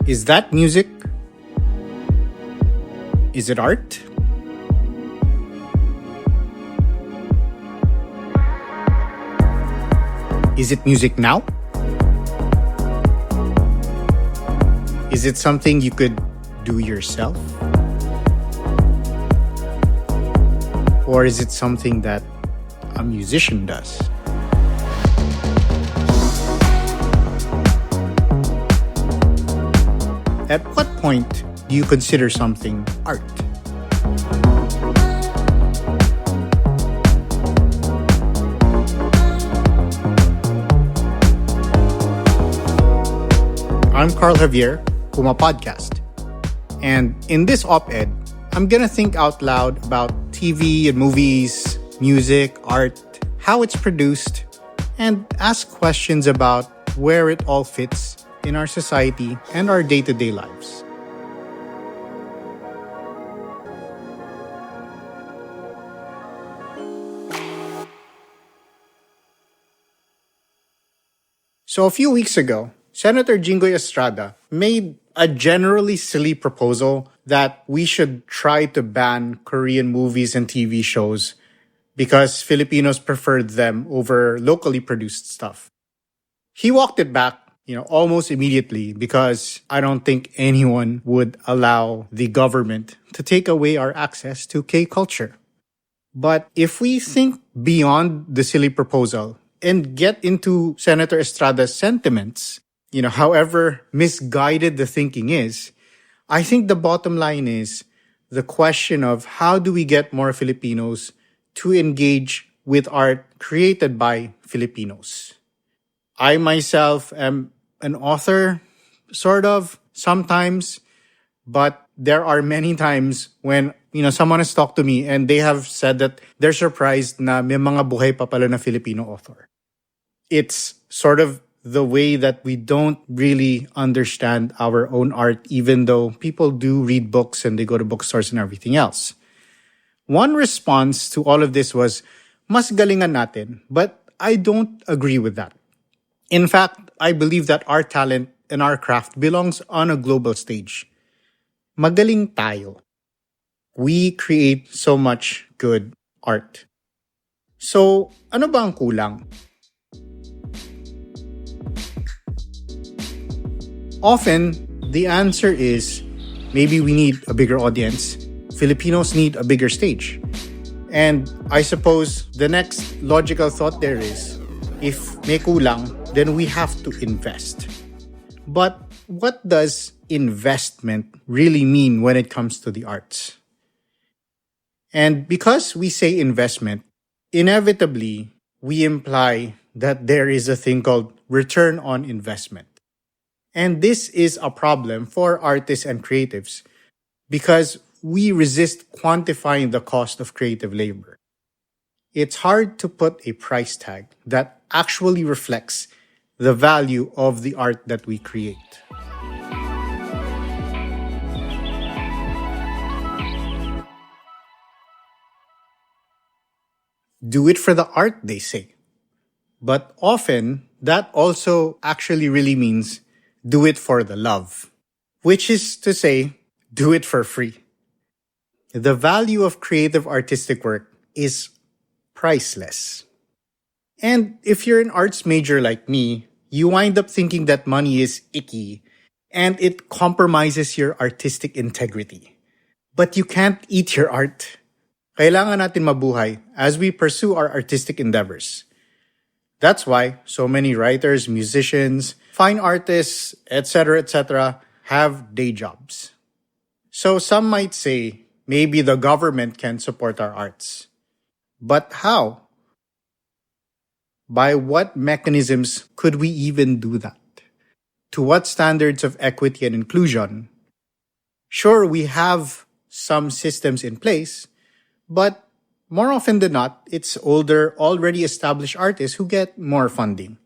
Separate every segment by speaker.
Speaker 1: Is that music? Is it art? Is it music now? Is it something you could do yourself? Or is it something that a musician does? At what point do you consider something art? I'm Carljoe Javier, PumaPodcast. And in this op-ed, I'm gonna think out loud about TV and movies, music, art, how it's produced, and ask questions about where it all fits in our society and our day-to-day lives. So a few weeks ago, Senator Jinggoy Estrada made a generally silly proposal that we should try to ban Korean movies and TV shows because Filipinos preferred them over locally produced stuff. He walked it back, almost immediately because I don't think anyone would allow the government to take away our access to K-culture. But if we think beyond the silly proposal and get into Senator Estrada's sentiments, however misguided the thinking is, I think the bottom line is the question of how do we get more Filipinos to engage with art created by Filipinos. I myself am an author, sort of, sometimes, but there are many times when, someone has talked to me and they have said that they're surprised na may mga buhay pa pala na Filipino author. It's sort of the way that we don't really understand our own art, even though people do read books and they go to bookstores and everything else. One response to all of this was, mas galingan natin, but I don't agree with that. In fact, I believe that our talent and our craft belongs on a global stage. Magaling tayo. We create so much good art. So, ano ba ang kulang? Often, the answer is maybe we need a bigger audience. Filipinos need a bigger stage. And I suppose the next logical thought there is, if may kulang, then we have to invest. But what does investment really mean when it comes to the arts? And because we say investment, inevitably, we imply that there is a thing called return on investment. And this is a problem for artists and creatives because we resist quantifying the cost of creative labor. It's hard to put a price tag that actually reflects the value of the art that we create. Do it for the art, they say. But often, that also actually really means do it for the love, which is to say, do it for free. The value of creative artistic work is priceless. And if you're an arts major like me, you wind up thinking that money is icky and it compromises your artistic integrity. But you can't eat your art. Kailangan natin mabuhay as we pursue our artistic endeavors. That's why so many writers, musicians, fine artists, etc., have day jobs. So some might say, maybe the government can support our arts. But how? By what mechanisms could we even do that? To what standards of equity and inclusion? Sure, we have some systems in place, but more often than not, it's older, already established artists who get more funding.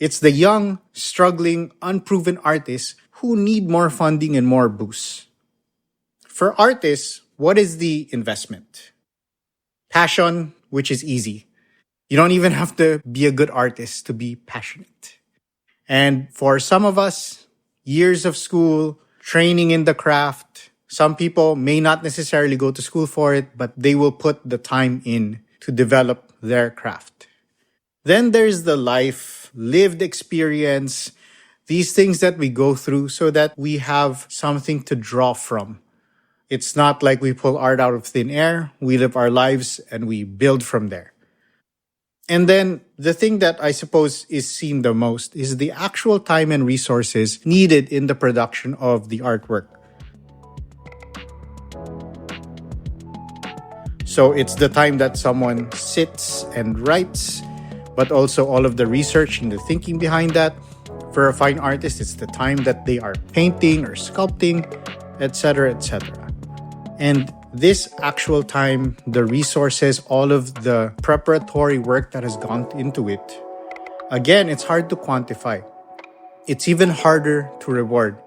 Speaker 1: It's the young, struggling, unproven artists who need more funding and more boosts. For artists, what is the investment? Passion, which is easy. You don't even have to be a good artist to be passionate. And for some of us, years of school, training in the craft. Some people may not necessarily go to school for it, but they will put the time in to develop their craft. Then there's the life, lived experience, these things that we go through so that we have something to draw from. It's not like we pull art out of thin air. We live our lives and we build from there. And then the thing that I suppose is seen the most is the actual time and resources needed in the production of the artwork. So it's the time that someone sits and writes, but also all of the research and the thinking behind that. For a fine artist, it's the time that they are painting or sculpting, etc., etc. And this actual time, the resources, all of the preparatory work that has gone into it, again, it's hard to quantify. It's even harder to reward.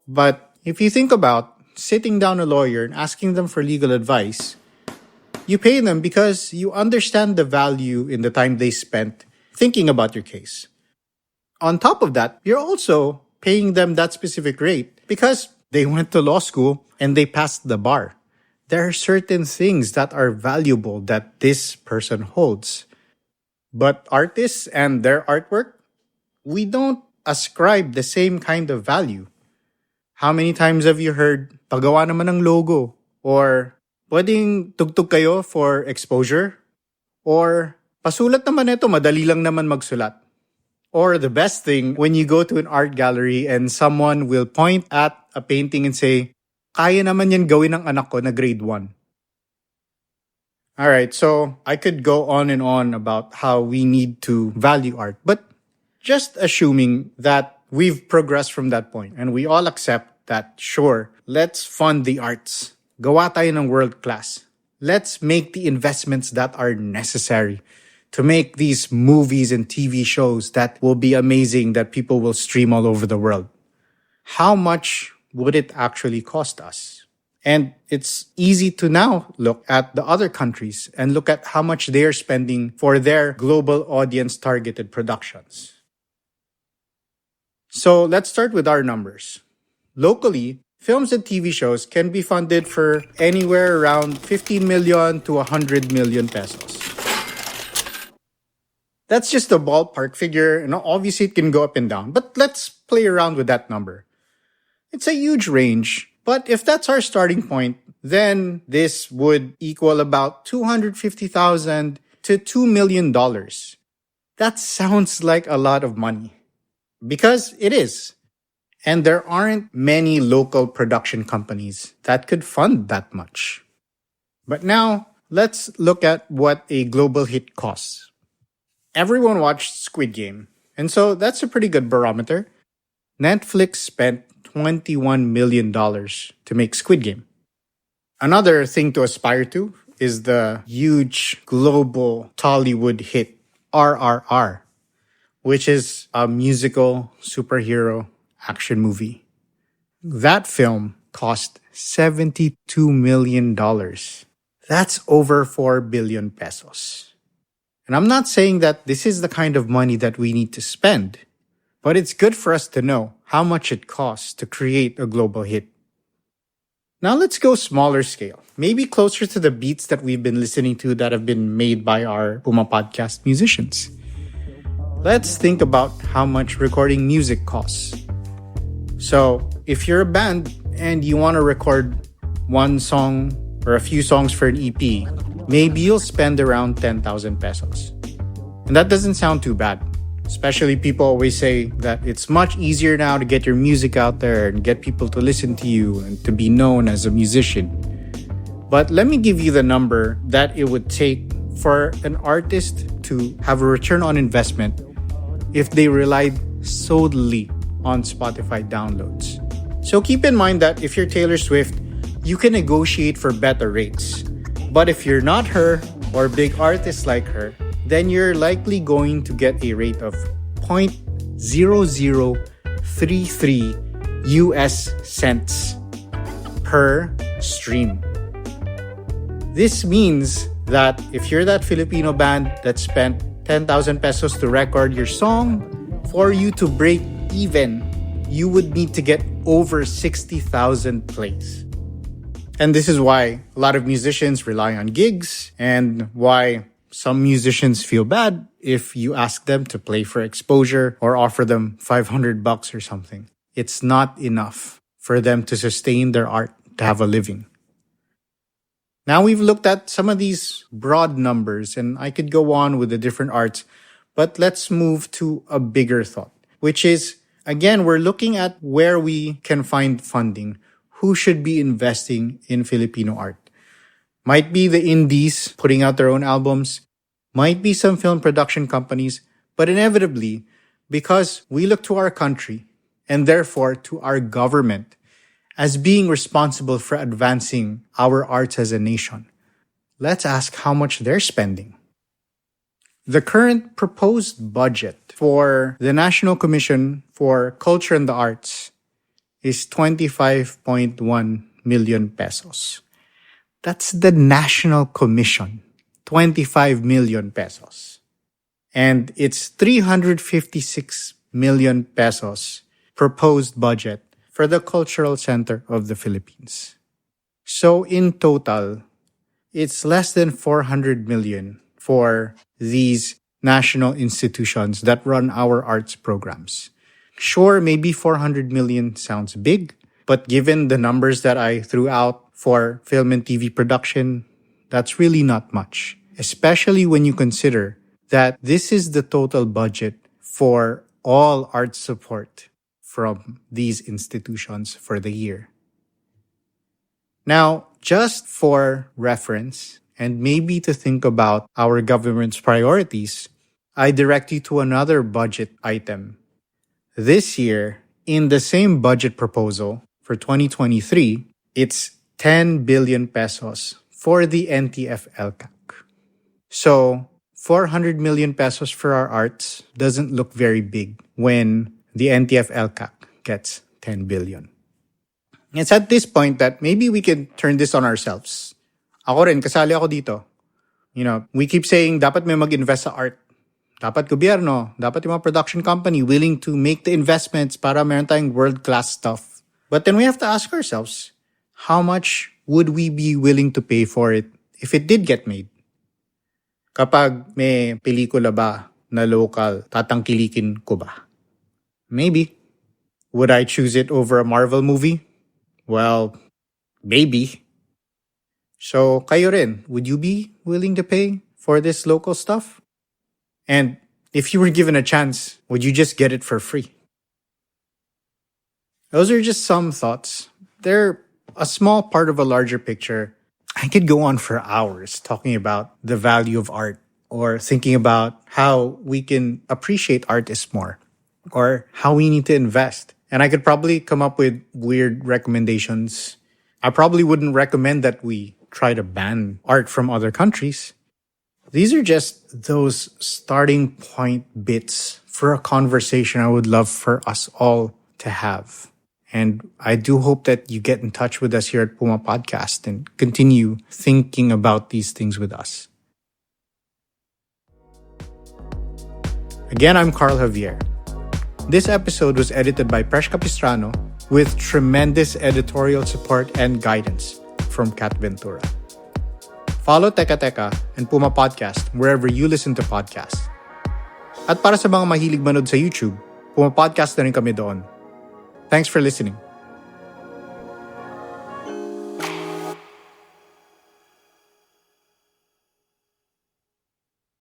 Speaker 1: But if you think about sitting down a lawyer and asking them for legal advice, you pay them because you understand the value in the time they spent thinking about your case. On top of that, you're also paying them that specific rate because they went to law school and they passed the bar. There are certain things that are valuable that this person holds. But artists and their artwork, we don't ascribe the same kind of value. How many times have you heard, pagawa naman ng logo? Or, pwedeng tugtog kayo for exposure? Or, pasulat naman ito, madali lang naman magsulat. Or the best thing, when you go to an art gallery and someone will point at a painting and say, kaya naman yan gawin ng anak ko na grade 1. Alright, so I could go on and on about how we need to value art. But just assuming that we've progressed from that point and we all accept that, sure, let's fund the arts. Gawa tayo ng world class. Let's make the investments that are necessary to make these movies and TV shows that will be amazing, that people will stream all over the world. How much would it actually cost us? And it's easy to now look at the other countries and look at how much they are spending for their global audience targeted productions. So let's start with our numbers. Locally, films and TV shows can be funded for anywhere around 15 million to 100 million pesos. That's just a ballpark figure, and obviously it can go up and down, but let's play around with that number. It's a huge range, but if that's our starting point, then this would equal about $250,000 to $2 million. That sounds like a lot of money. Because it is. And there aren't many local production companies that could fund that much. But now, let's look at what a global hit costs. Everyone watched Squid Game, and so that's a pretty good barometer. Netflix spent $21 million to make Squid Game. Another thing to aspire to is the huge global Tollywood hit RRR, which is a musical superhero action movie. That film cost $72 million. That's over 4 billion pesos. And I'm not saying that this is the kind of money that we need to spend, but it's good for us to know how much it costs to create a global hit. Now let's go smaller scale, maybe closer to the beats that we've been listening to that have been made by our PumaPodcast musicians. Let's think about how much recording music costs. So, if you're a band and you want to record one song or a few songs for an EP, maybe you'll spend around 10,000 pesos. And that doesn't sound too bad. Especially people always say that it's much easier now to get your music out there and get people to listen to you and to be known as a musician. But let me give you the number that it would take for an artist to have a return on investment if they relied solely on Spotify downloads. So keep in mind that if you're Taylor Swift, you can negotiate for better rates. But if you're not her or big artists like her, then you're likely going to get a rate of 0.0033 US cents per stream. This means that if you're that Filipino band that spent 10,000 pesos to record your song. For you to break even, you would need to get over 60,000 plays. And this is why a lot of musicians rely on gigs, and why some musicians feel bad if you ask them to play for exposure or offer them $500 or something. It's not enough for them to sustain their art, to have a living. Now we've looked at some of these broad numbers, and I could go on with the different arts, but let's move to a bigger thought, which is, again, we're looking at where we can find funding. Who should be investing in Filipino art? Might be the indies putting out their own albums, might be some film production companies, but inevitably, because we look to our country and therefore to our government as being responsible for advancing our arts as a nation, let's ask how much they're spending. The current proposed budget for the National Commission for Culture and the Arts is 25.1 million pesos. That's the National Commission, 25 million pesos. And it's 356 million pesos proposed budget for the Cultural Center of the Philippines. So in total, it's less than 400 million for these national institutions that run our arts programs. Sure, maybe 400 million sounds big, but given the numbers that I threw out for film and TV production, that's really not much, especially when you consider that this is the total budget for all art support from these institutions for the year. Now, just for reference, and maybe to think about our government's priorities, I direct you to another budget item. This year, in the same budget proposal for 2023, it's 10 billion pesos for the NTF-LCAC. So, 400 million pesos for our arts doesn't look very big when the NTF-LCAC gets 10 billion. It's at this point that maybe we can turn this on ourselves. Ako rin, kasali ako dito. We keep saying dapat may mag-invest sa art. Dapat gobyerno, dapat yung mga production company willing to make the investments para meron tayong world-class stuff. But then we have to ask ourselves, how much would we be willing to pay for it if it did get made? Kapag may pelikula ba na local, tatangkilikin ko ba? Maybe. Would I choose it over a Marvel movie? Well, maybe. So, kayo rin, would you be willing to pay for this local stuff? And if you were given a chance, would you just get it for free? Those are just some thoughts. They're a small part of a larger picture. I could go on for hours talking about the value of art, or thinking about how we can appreciate artists more, or how we need to invest. And I could probably come up with weird recommendations. I probably wouldn't recommend that we try to ban art from other countries. These are just those starting point bits for a conversation I would love for us all to have. And I do hope that you get in touch with us here at Puma Podcast and continue thinking about these things with us. Again, I'm Carljoe Javier. This episode was edited by Presh Capistrano with tremendous editorial support and guidance from Kat Ventura. Follow Teka Teka and Puma Podcast wherever you listen to podcasts. At para sa mga mahilig manood sa YouTube, Puma Podcast na rin kami doon. Thanks for listening.